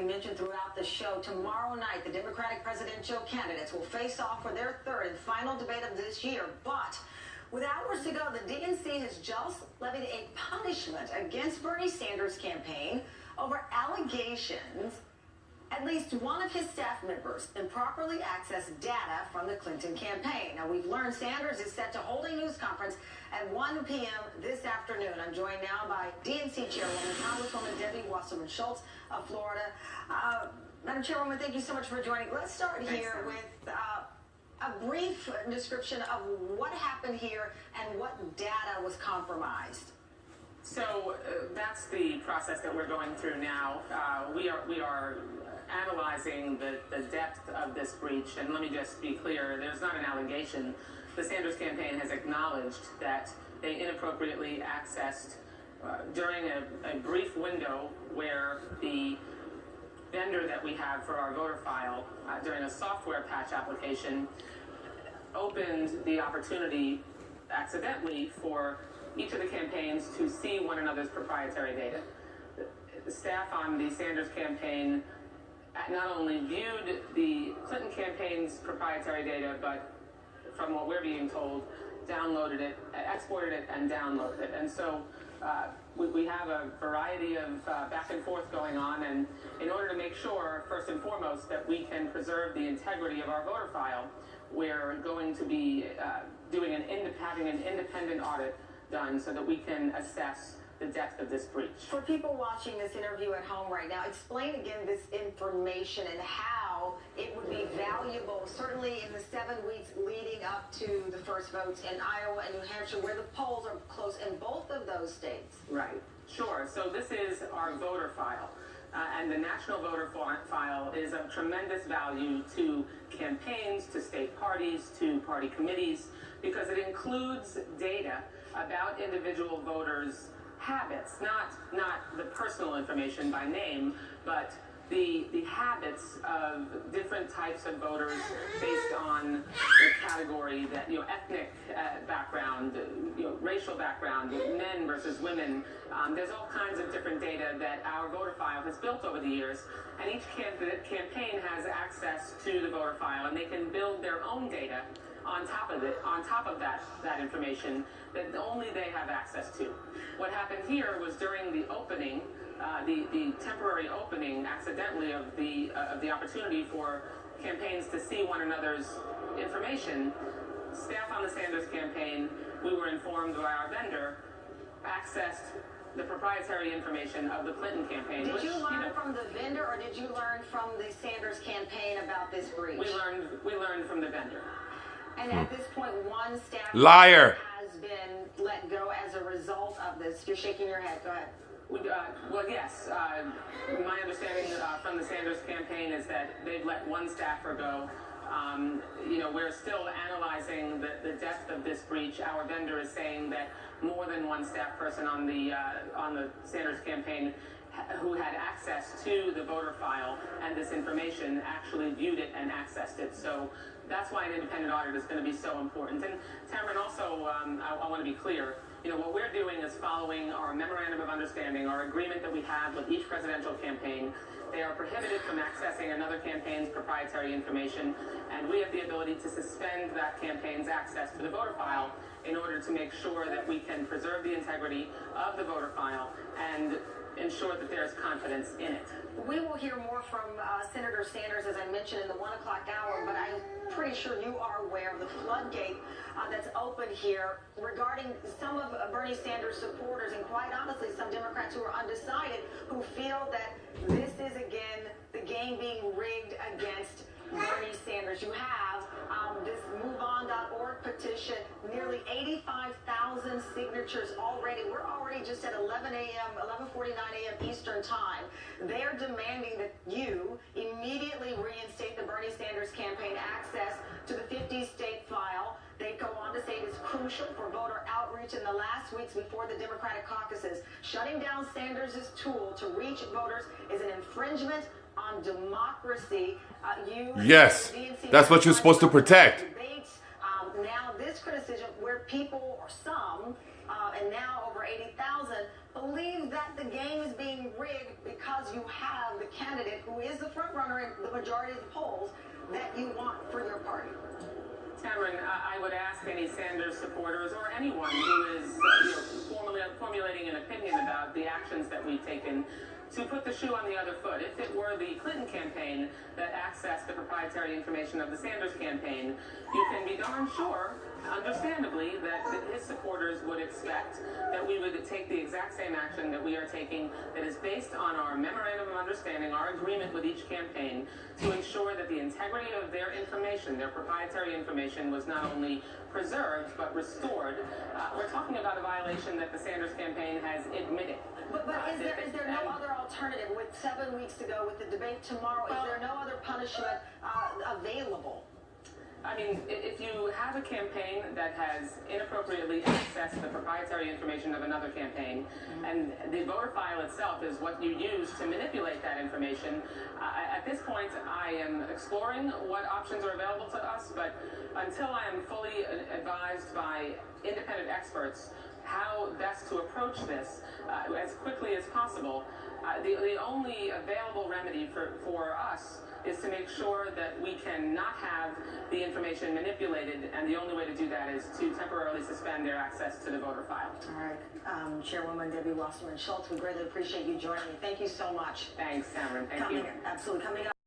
mentioned throughout the show, tomorrow night, the Democratic presidential candidates will face off for their third and final debate of this year. But with hours to go, the DNC has just levied a punishment against Bernie Sanders' campaign over allegations at least one of his staff members improperly accessed data from the Clinton campaign. Now, we've learned Sanders is set to hold a news conference at 1 p.m. this afternoon. I'm joined now by DNC Chairwoman, Congresswoman Debbie Wasserman Schultz of Florida. Madam Chairwoman, thank you so much for joining. Let's start here with a brief description of what happened here and what data was compromised. So that's the process that we're going through now. We are analyzing the depth of this breach, and let me just be clear, there's not an allegation. The Sanders campaign has acknowledged that they inappropriately accessed during a brief window where the vendor that we have for our voter file during a software patch application opened the opportunity accidentally for each of the campaigns to see one another's proprietary data. The staff on the Sanders campaign not only viewed the Clinton campaign's proprietary data, but from what we're being told, downloaded it, exported it, and downloaded it. And so we have a variety of back and forth going on, and in order to make sure, first and foremost, that we can preserve the integrity of our voter file, we're going to be having an independent audit done so that we can assess the depth of this breach. For people watching this interview at home right now, explain again this information and how it would be valuable, certainly in the 7 weeks leading up to the first votes in Iowa and New Hampshire, where the polls are close in both of those states. Right, sure. So this is our voter file. And the national voter file is of tremendous value to campaigns, to state parties, to party committees, because it includes data about individual voters' habits, not the personal information by name, but the habits of different types of voters based on the category that, ethnic background, racial background, men versus women. There's all kinds of different data that our voter file has built over the years, and each campaign has access to the voter file, and they can build their own data on top of that information that only they have access to. What happened here was during the opening, the temporary opening accidentally of the opportunity for campaigns to see one another's information, staff on the Sanders campaign, we were informed by our vendor, accessed the proprietary information of the Clinton campaign. Did you learn from the vendor, or did you learn from the Sanders campaign about this breach? We learned from the vendor. And at this point, one staff liar has been let go as a result of this. You're shaking your head. Go ahead. Well, yes. My understanding from the Sanders campaign is that they've let one staffer go. We're still analyzing the depth of this breach. Our vendor is saying that more than one staff person on the Sanders campaign who had access to the voter file and this information actually viewed it and accessed it. So that's why an independent audit is going to be so important. And Tamron, also, I want to be clear, what we're doing is following our memorandum of understanding, our agreement that we have with each presidential campaign. They are prohibited from accessing another campaign's proprietary information, and we have the ability to suspend that campaign's access to the voter file in order to make sure that we can preserve the integrity of the voter file and ensure that there is confidence in it. We will hear more from Senator Sanders, as I mentioned, in the 1 o'clock hour, but I'm pretty sure you are aware of the floodgate that's open here regarding some of Bernie Sanders supporters, and quite honestly, some Democrats who are undecided, who feel that this is, again, the game being rigged against Bernie Sanders. You have this MoveOn.org petition, nearly 85,000 signatures already. We're already just at 11:49 a.m. Eastern Time. They're demanding that you immediately reinstate the Bernie Sanders campaign access to the 50-state file. They go on to say it is crucial for voter outreach in the last weeks before the Democratic caucuses. Shutting down Sanders' tool to reach voters is an infringement on democracy. Yes, that's what you're supposed to protect. Now this criticism where people, or some, and now over 80,000, believe that the game is being rigged because you have the candidate who is the front runner in the majority of the polls that you want for your party? Cameron, I would ask any Sanders supporters or anyone who is formulating an opinion about the actions that we've taken to put the shoe on the other foot. If it were the Clinton campaign that accessed the proprietary information of the Sanders campaign, you can be darn sure, understandably, that his supporters would expect that we would take the exact same action that we are taking, that is based on our memorandum of understanding, our agreement with each campaign, to ensure that the integrity of their information, their proprietary information, was not only preserved but restored. We're talking about a violation that the Sanders campaign has admitted. But is there no other alternative? With 7 weeks to go, with the debate tomorrow, is there no other punishment available? I mean, if you have a campaign that has inappropriately accessed the proprietary information of another campaign, and the voter file itself is what you use to manipulate that information, at this point I am exploring what options are available to us, but until I am fully advised by independent experts how best to approach this as quickly as possible, the only available remedy for us is to make sure that we cannot have the information manipulated, and the only way to do that is to temporarily suspend their access to the voter file. All right. Chairwoman Debbie Wasserman Schultz, we greatly appreciate you joining me. Thank you so much. Thanks, Cameron. Thank you. Absolutely. Coming up.